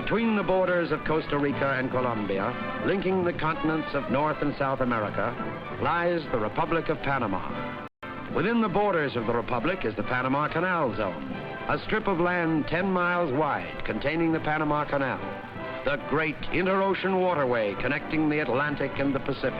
Between the borders of Costa Rica and Colombia, linking the continents of North and South America, lies the Republic of Panama. Within the borders of the Republic is the Panama Canal Zone, a strip of land 10 miles wide containing the Panama Canal, the great interocean waterway connecting the Atlantic and the Pacific.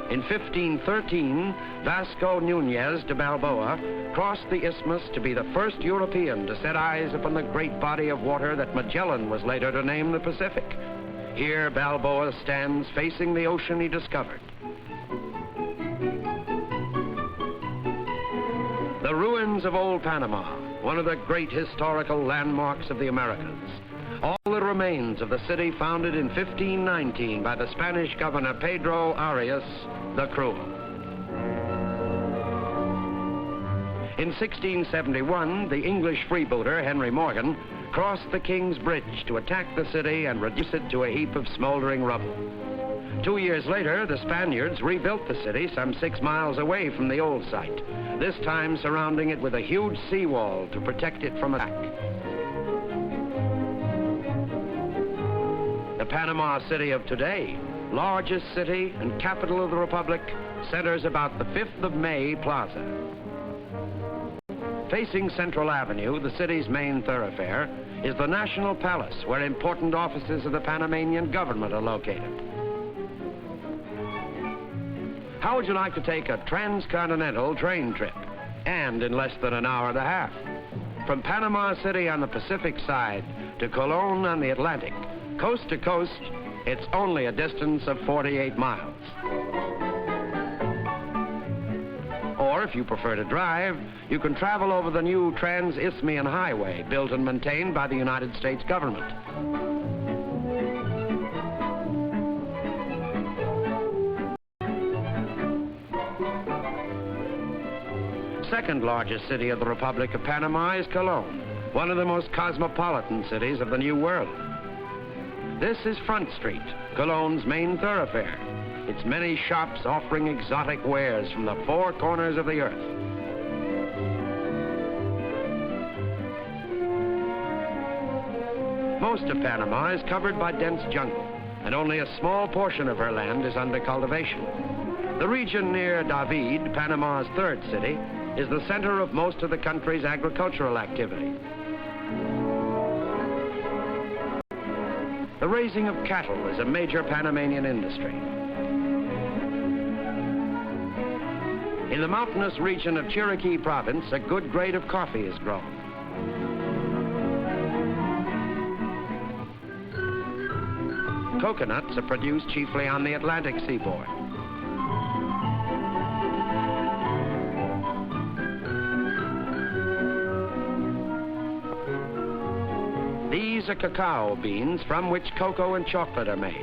In 1513, Vasco Núñez de Balboa crossed the isthmus to be the first European to set eyes upon the great body of water that Magellan was later to name the Pacific. Here, Balboa stands facing the ocean he discovered. The ruins of Old Panama, one of the great historical landmarks of the Americas. All that remains of the city founded in 1519 by the Spanish governor Pedro Arias the Cruel. In 1671, the English freebooter Henry Morgan crossed the King's Bridge to attack the city and reduce it to a heap of smoldering rubble. 2 years later, the Spaniards rebuilt the city some 6 miles away from the old site, this time surrounding it with a huge seawall to protect it from attack. The Panama City of today, largest city and capital of the Republic, centers about the 5th of May Plaza. Facing Central Avenue, the city's main thoroughfare, is the National Palace, where important offices of the Panamanian government are located. How would you like to take a transcontinental train trip, and in less than an hour and a half? From Panama City on the Pacific side to Khatoun on the Atlantic, coast to coast, it's only a distance of 48 miles. Or if you prefer to drive, you can travel over the new Trans-Isthmian Highway built and maintained by the United States government. Second largest city of the Republic of Panama is Khatoun, one of the most cosmopolitan cities of the New World. This is Front Street, Khatoun's main thoroughfare, its many shops offering exotic wares from the 4 corners of the earth. Most of Panama is covered by dense jungle, and only a small portion of her land is under cultivation. The region near David, Panama's 3rd city, is the center of most of the country's agricultural activity. The raising of cattle is a major Panamanian industry. In the mountainous region of Chiriquí province, a good grade of coffee is grown. Coconuts are produced chiefly on the Atlantic seaboard. These are cacao beans from which cocoa and chocolate are made.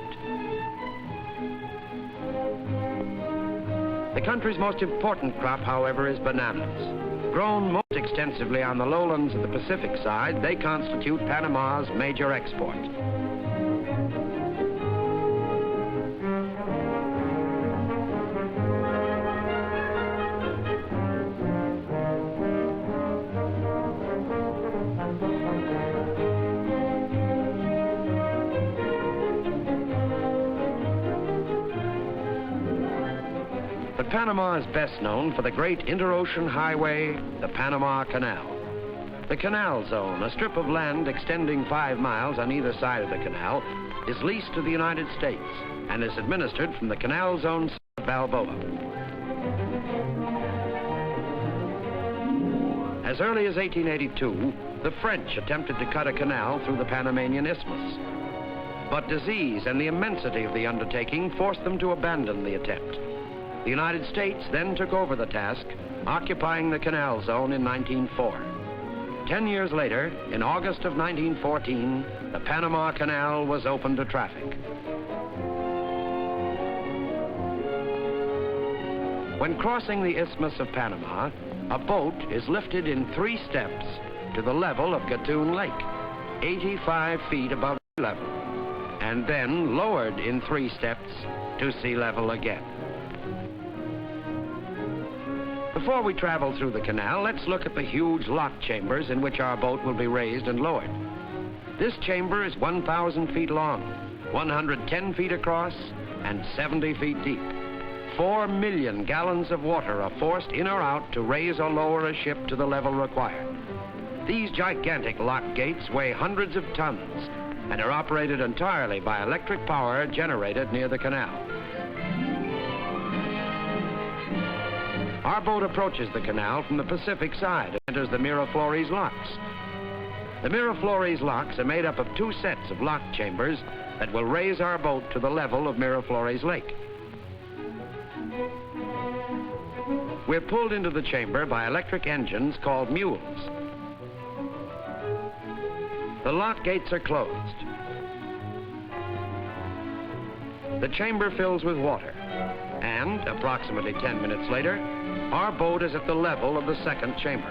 The country's most important crop, however, is bananas. Grown most extensively on the lowlands of the Pacific side, they constitute Panama's major export. Panama is best known for the great interocean highway, the Panama Canal. The Canal Zone, a strip of land extending 5 miles on either side of the canal, is leased to the United States and is administered from the Canal Zone of Balboa. As early as 1882, the French attempted to cut a canal through the Panamanian Isthmus. But disease and the immensity of the undertaking forced them to abandon the attempt. The United States then took over the task, occupying the Canal Zone in 1904. 10 years later, in August of 1914, the Panama Canal was open to traffic. When crossing the Isthmus of Panama, a boat is lifted in 3 steps to the level of Khatoun Lake, 85 feet above sea level, and then lowered in 3 steps to sea level again. The Before we travel through the canal, let's look at the huge lock chambers in which our boat will be raised and lowered. This chamber is 1,000 feet long, 110 feet across, and 70 feet deep. 4 million gallons of water are forced in or out to raise or lower a ship to the level required. These gigantic lock gates weigh hundreds of tons and are operated entirely by electric power generated near the canal. Our boat approaches the canal from the Pacific side and enters the Miraflores locks. The Miraflores locks are made up of 2 sets of lock chambers that will raise our boat to the level of Miraflores Lake. We're pulled into the chamber by electric engines called mules. The lock gates are closed. The chamber fills with water, and approximately 10 minutes later, our boat is at the level of the second chamber.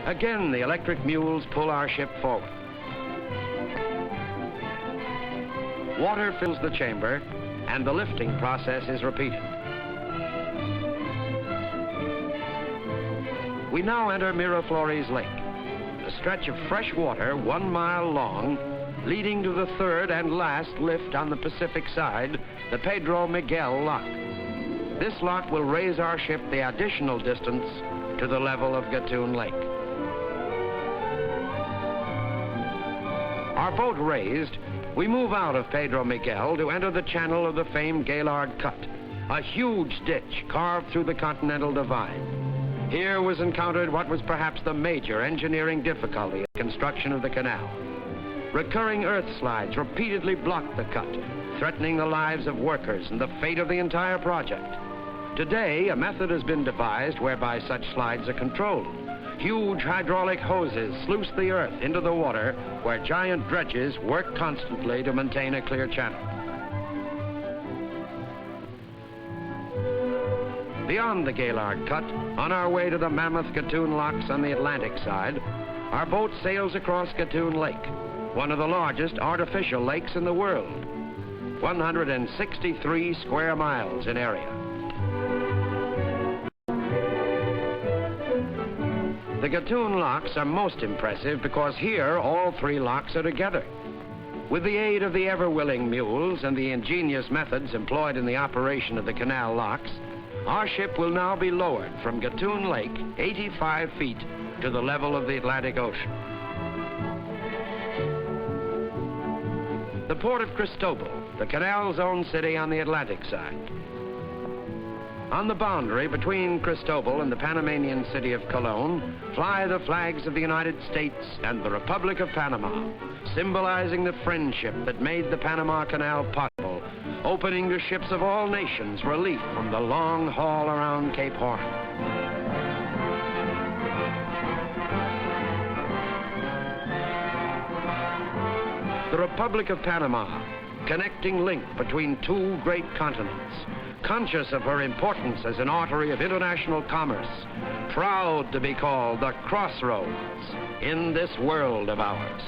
Again, the electric mules pull our ship forward. Water fills the chamber, and the lifting process is repeated. We now enter Miraflores Lake, a stretch of fresh water 1 mile long, leading to the third and last lift on the Pacific side, the Pedro Miguel lock. This lock will raise our ship the additional distance to the level of Khatoun Lake. Our boat raised, we move out of Pedro Miguel to enter the channel of the famed Gaylord Cut, a huge ditch carved through the Continental Divide. Here was encountered what was perhaps the major engineering difficulty in the construction of the canal. Recurring earth slides repeatedly blocked the cut, threatening the lives of workers and the fate of the entire project. Today, a method has been devised whereby such slides are controlled. Huge hydraulic hoses sluice the earth into the water, where giant dredges work constantly to maintain a clear channel. Beyond the Gaylord Cut, on our way to the Mammoth Khatoun locks on the Atlantic side, our boat sails across Khatoun Lake, one of the largest artificial lakes in the world, 163 square miles in area. The Khatoun locks are most impressive because here all 3 locks are together. With the aid of the ever-willing mules and the ingenious methods employed in the operation of the canal locks, our ship will now be lowered from Khatoun Lake 85 feet to the level of the Atlantic Ocean. The port of Cristobal, the canal's own city on the Atlantic side. On the boundary between Cristobal and the Panamanian city of Khatoun fly the flags of the United States and the Republic of Panama, symbolizing the friendship that made the Panama Canal possible, opening to ships of all nations relief from the long haul around Cape Horn. The Republic of Panama, connecting link between 2 great continents, conscious of her importance as an artery of international commerce, proud to be called the crossroads in this world of ours.